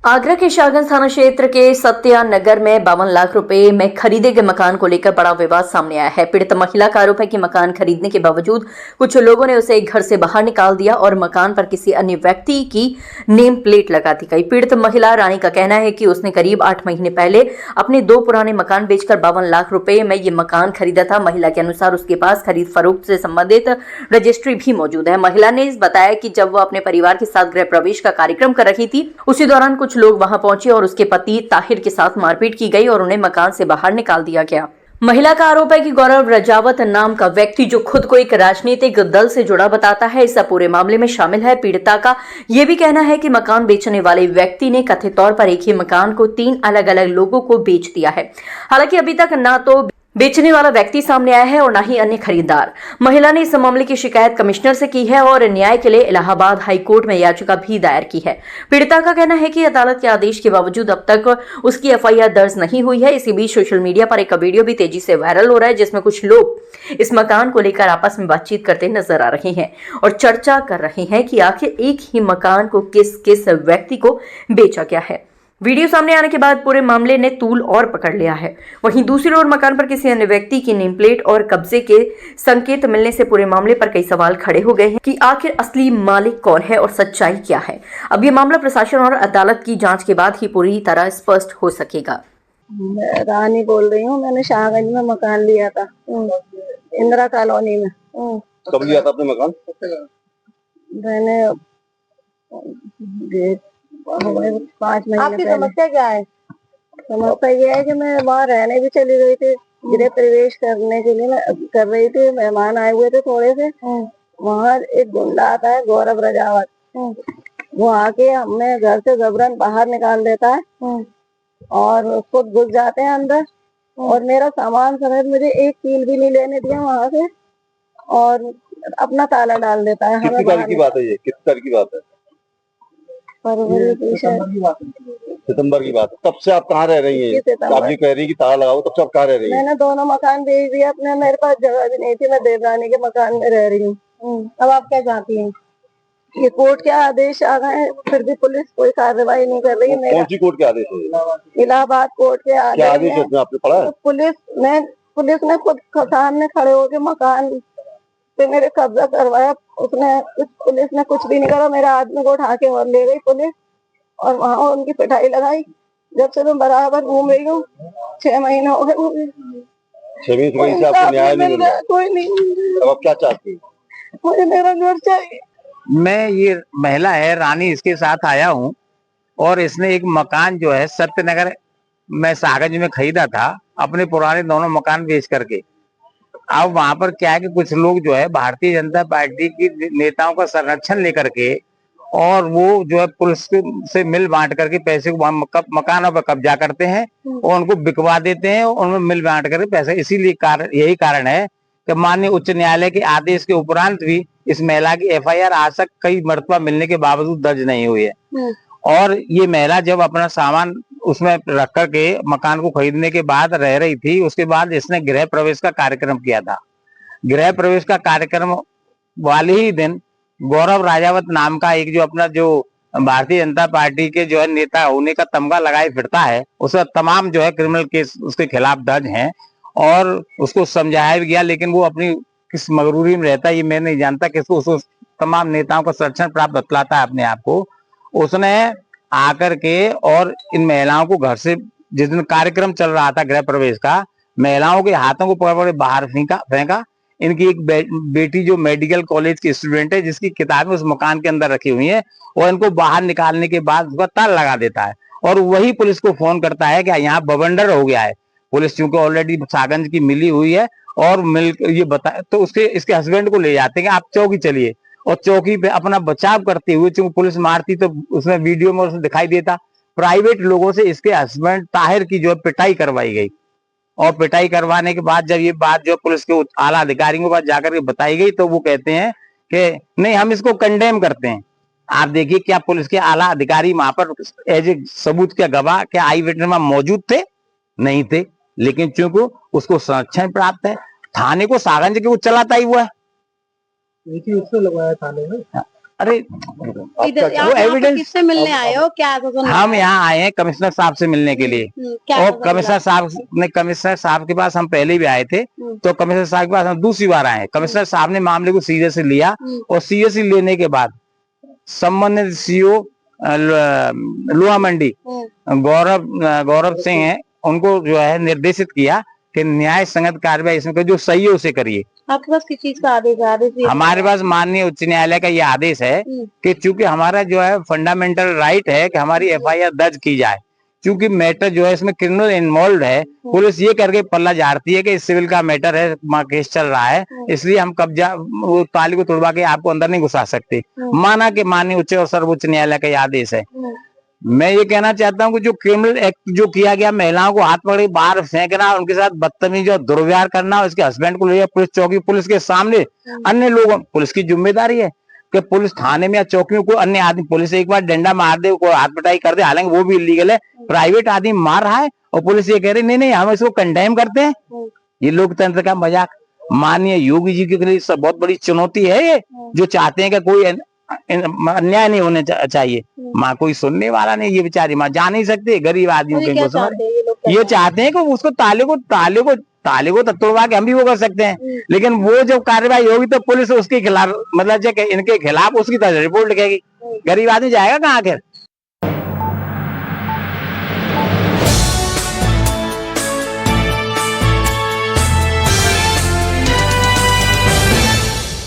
आगरा के शाहगंज थाना क्षेत्र के सत्या नगर में 52 लाख रुपए में खरीदे गए मकान को लेकर बड़ा विवाद सामने आया है। पीड़ित महिला का आरोप है कि मकान खरीदने के बावजूद कुछ लोगों ने उसे घर से बाहर निकाल दिया और मकान पर किसी अन्य व्यक्ति की नेम प्लेट लगा दी गई। पीड़ित महिला रानी का कहना है कि उसने करीब 8 महीने पहले अपने 2 पुराने मकान बेचकर 52 लाख रुपए में ये मकान खरीदा था। महिला के अनुसार उसके पास खरीद फरोख्त से संबंधित रजिस्ट्री भी मौजूद है। महिला ने बताया कि जब वो अपने परिवार के साथ गृह प्रवेश का कार्यक्रम कर रही थी, उसी दौरान कुछ लोग वहां पहुंचे और उसके पति ताहिर के साथ मारपीट की गई और उन्हें मकान से बाहर निकाल दिया गया। महिला का आरोप है कि गौरव रजावत नाम का व्यक्ति, जो खुद को एक राजनीतिक दल से जुड़ा बताता है, इस पूरे मामले में शामिल है। पीड़िता का यह भी कहना है कि मकान बेचने वाले व्यक्ति ने कथित तौर पर एक ही मकान को 3 अलग अलग लोगों को बेच दिया है। हालांकि अभी तक ना तो बेचने वाला व्यक्ति सामने आया है और न ही अन्य खरीदार। महिला ने इस मामले की शिकायत कमिश्नर से की है और न्याय के लिए इलाहाबाद हाई कोर्ट में याचिका भी दायर की है। पीड़िता का कहना है कि अदालत के आदेश के बावजूद अब तक उसकी एफआईआर दर्ज नहीं हुई है। इसी बीच सोशल मीडिया पर एक वीडियो भी तेजी से वायरल हो रहा है, जिसमें कुछ लोग इस मकान को लेकर आपस में बातचीत करते नजर आ रहे हैं और चर्चा कर रहे हैं कि आखिर एक ही मकान को किस किस व्यक्ति को बेचा गया है। वीडियो सामने आने के बाद पूरे मामले ने तूल और पकड़ लिया है। वहीं दूसरी ओर मकान पर किसी अन्य व्यक्ति की नेम प्लेट और कब्जे के संकेत मिलने से पूरे मामले पर कई सवाल खड़े हो गए हैं कि आखिर असली मालिक कौन है और सच्चाई क्या है। अब ये मामला प्रशासन और अदालत की जांच के बाद ही पूरी तरह स्पष्ट हो सकेगा। मैं रानी बोल रही हूँ। मैंने शाहगंज में मकान लिया था, इंदिरा कॉलोनी में। कब लिया था आपने मकान? मैंने 5 महीने। आपकी समस्या क्या है? समस्या ये है कि मैं वहाँ रहने भी चली गई थी, गृह प्रवेश करने के लिए मैं कर रही थी। मेहमान आए हुए थे थोड़े से। वहाँ एक गुंडा आता है, गौरव रजावत। वो आके हमें घर से जबरन बाहर निकाल देता है और खुद घुस जाते हैं अंदर और मेरा सामान समेत मुझे एक कील भी नहीं लेने दिया वहाँ से और अपना ताला डाल देता है। कितनी तारीख की बात है ये? किस तारीख की बात है? सितंबर की बात है। तब से आप कहाँ रह रही हैं? आप जी कह रही है कि ताला लगाओ, तब से आप कहाँ रह रही हैं? मैंने दोनों मकान बेच दिया अपने। मेरे पास जगह भी नहीं थी। मैं देवरानी के मकान में रह रही हूँ। अब आप क्या चाहती हैं? ये कोर्ट के आदेश आ गए हैं, फिर भी पुलिस कोई कार्रवाई नहीं कर रही है। कौन सी कोर्ट के आदेश है? इलाहाबाद कोर्ट के आदेश। क्या आदेश है आपने पढ़ा है? पुलिस ने खुद सामने खड़े होकर मकान पे मेरे कब्जा करवाया। पुलिस ने कुछ भी नहीं करा। मेरे आदमी को उठा के और ले गई पुलिस और वहाँ उनकी पिटाई लगाई। जब से मैं बराबर घूम रही हूँ, 6 महीने हो गए। 6 महीने से आपको न्याय नहीं मिल रहा? कोई नहीं। अब आप क्या चाहती हैं? मुझे मेरा घर चाहिए। मैं, ये महिला है रानी, इसके साथ आया हूँ और इसने एक मकान जो है सत्यनगर में शाहगंज में खरीदा था, अपने पुराने दोनों मकान बेच करके। अब वहां पर क्या है कि कुछ लोग जो है भारतीय जनता पार्टी की नेताओं का संरक्षण लेकर के और वो जो है पुलिस से मिल बांट करके पैसे को मकानों पर कब्जा करते हैं और उनको बिकवा देते हैं और उनमें मिल बांट करके पैसे। इसीलिए यही कारण है कि माननीय उच्च न्यायालय के आदेश के उपरांत भी इस महिला की एफआईआर आज तक कई मर्तबा मिलने के बावजूद दर्ज नहीं हुई है। और ये महिला जब अपना सामान उसमें रख करके मकान को खरीदने के बाद रह रही थी, उसके बाद इसने गृह प्रवेश का कार्यक्रम किया था। गृह प्रवेश का कार्यक्रम वाले ही दिन गौरव राजावत नाम का एक जो अपना जो भारतीय जनता पार्टी के जो है नेता होने का तमगा लगाए फिरता है, उसका तमाम जो है क्रिमिनल केस उसके खिलाफ दर्ज हैं और उसको समझाया भी गया, लेकिन वो अपनी किस मगरूरी में रहता है ये मैं नहीं जानता। किसको उसको तमाम नेताओं का संरक्षण प्राप्त बतलाता है अपने आप को। उसने आकर के और इन महिलाओं को घर से, जिस दिन कार्यक्रम चल रहा था गृह प्रवेश का, महिलाओं के हाथों को पकड़ बाहर फेंका। इनकी एक बेटी जो मेडिकल कॉलेज की स्टूडेंट है, जिसकी किताबें उस मकान के अंदर रखी हुई हैं, और इनको बाहर निकालने के बाद उसका ताला लगा देता है और वही पुलिस को फोन करता है कि यहाँ बवंडर हो गया है। पुलिस चूंकि ऑलरेडी शाहगंज की मिली हुई है और मिल ये बताए तो इसके हस्बैंड को ले जाते हैं कि आप चौकी चलिए, और चौकी पे अपना बचाव करते हुए, चूंकि पुलिस मारती तो उसमें वीडियो में उसमें दिखाई देता, प्राइवेट लोगों से इसके हस्बैंड ताहिर की जो है पिटाई करवाई गई। और पिटाई करवाने के बाद जब ये बात जो पुलिस के आला अधिकारियों के पास जाकर के बताई गई, तो वो कहते हैं कि नहीं, हम इसको कंडेम करते हैं। आप देखिए, क्या पुलिस के आला अधिकारी वहां पर एज ए सबूत के गवाह, क्या आई विटनेस में मौजूद थे? नहीं थे। लेकिन चूंकि उसको संरक्षण प्राप्त है, थाने को शाहगंज के वो चलाता ही हुआ है। उसने लगवाया थाने में। अरे इधर आपका आप यहाँ पे एविडेंस- किससे मिलने आए हो, क्या आश्वासन हम मिला? यहाँ आए हैं कमिश्नर साहब से मिलने के लिए। क्या और आश्वासन कमिश्नर साहब के पास हम पहले भी आए थे, तो कमिश्नर साहब के पास हम दूसरी बार आए हैं। कमिश्नर साहब ने मामले को सीरियसली लिया और सीरियसली लेने के बाद संबंधित सीओ लोहा मंडी गौरव सिंह है, उनको जो है निर्देशित किया कि न्याय संगत कार्रवाई इसमें जो सही है उसे करिए। आपके पास किस चीज का आदेश है? आदेश ये हमारे पास माननीय उच्च न्यायालय का ये आदेश है कि चूंकि हमारा जो है फंडामेंटल राइट है कि हमारी एफआईआर दर्ज की जाए, क्योंकि मैटर जो है इसमें क्रिमिनल इन्वॉल्व है। पुलिस ये करके पल्ला झाड़ती है कि सिविल का मैटर है, केस चल रहा है, इसलिए हम कब्जा वो ताली को तोड़वा के आपको अंदर नहीं घुसा सकते। माना कि माननीय उच्च और सर्वोच्च न्यायालय का ये आदेश है। मैं ये कहना चाहता हूँ कि जो क्रिमिनल एक्ट जो किया गया, महिलाओं को हाथ पकड़ बाहर फेंकना, उनके साथ बदतमीजी और दुर्व्यवहार करना, उसके हस्बैंड को ले पुलिस चौकी, पुलिस के सामने अन्य लोगों, पुलिस की जिम्मेदारी है कि पुलिस थाने में या चौकी में कोई अन्य आदमी, पुलिस एक बार डंडा मार दे, कोई हाथ पिटाई कर दे, हालांकि वो भी इलीगल है, प्राइवेट आदमी मार रहा है और पुलिस ये कह रही नहीं नहीं हम इसको कंडेम करते हैं। ये लोकतंत्र का मजाक। माननीय योगी जी के लिए सब बहुत बड़ी चुनौती है ये, जो चाहते हैं कि कोई अन्याय नहीं होने चाहिए। माँ कोई सुनने वाला नहीं, ये बेचारी माँ जा नहीं सकती, गरीब आदमियों ये के क्या को समझ, चाहते हैं ये लोग? क्या ये चाहते हैं कि उसको ताले को तोड़वा के हम भी वो कर सकते हैं, लेकिन वो जब कार्रवाई होगी तो पुलिस उसके खिलाफ, मतलब इनके खिलाफ उसकी तरह रिपोर्ट लिखेगी। गरीब आदमी जाएगा कहाँ आखिर?